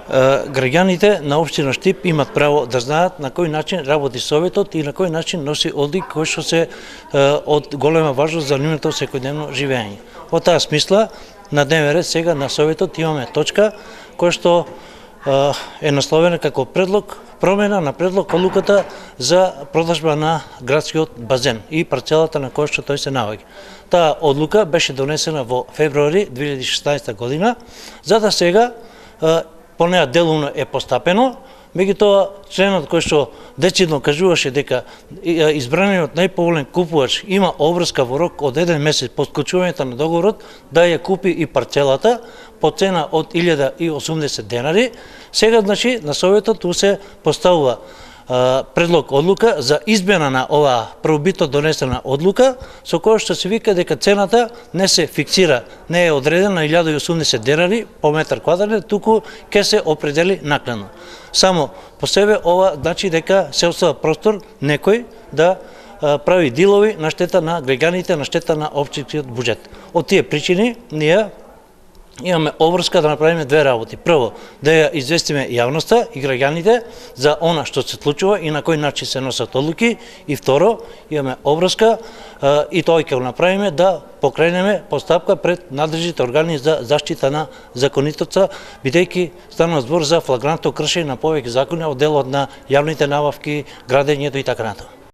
граѓаните на општина Штип имат право да знаат на кој начин работи Советот и на кој начин носи одлик кој што се од голема важност за нивното секојдневно живење. Во таа смисла, на дневен ред сега на Советот имаме точка која што е насловена како предлог промена на предлог одлуката за продажба на градскиот базен и парцелата на која што тој се наоѓа. Таа одлука беше донесена во февруари 2016 година, за да сега по неа делумно е постапено, меѓутоа членот кој што децидно кажуваше дека избраниот најповолен купувач има обврска во рок од 1 месец по склучувањето на договорот да ја купи и парцелата по цена од 1080 денари, сега значи на Советот ту се поставува предлог одлука за измена на оваа првобитно донесена одлука, со која што се вика дека цената не се фиксира, не е одредена на 1080 денари по метар квадратен, туку ќе се определи накнадно. Само по себе ова значи дека се остава простор некој да прави дилови на штета на граѓаните, на штета на општинскиот буџет. Од тие причини ние имаме обврска да направиме две работи. Прво, да ја известиме јавноста и граѓаните за она што се случува и на кој начин се носат одлуки, и второ, имаме обврска и тоа ќе го направиме да покренеме постапка пред надлежните органи за заштита на законитоста, бидејќи станува збор за флагрантно кршење на повеќе закони од делот на јавните набавки, градењето и така натаму.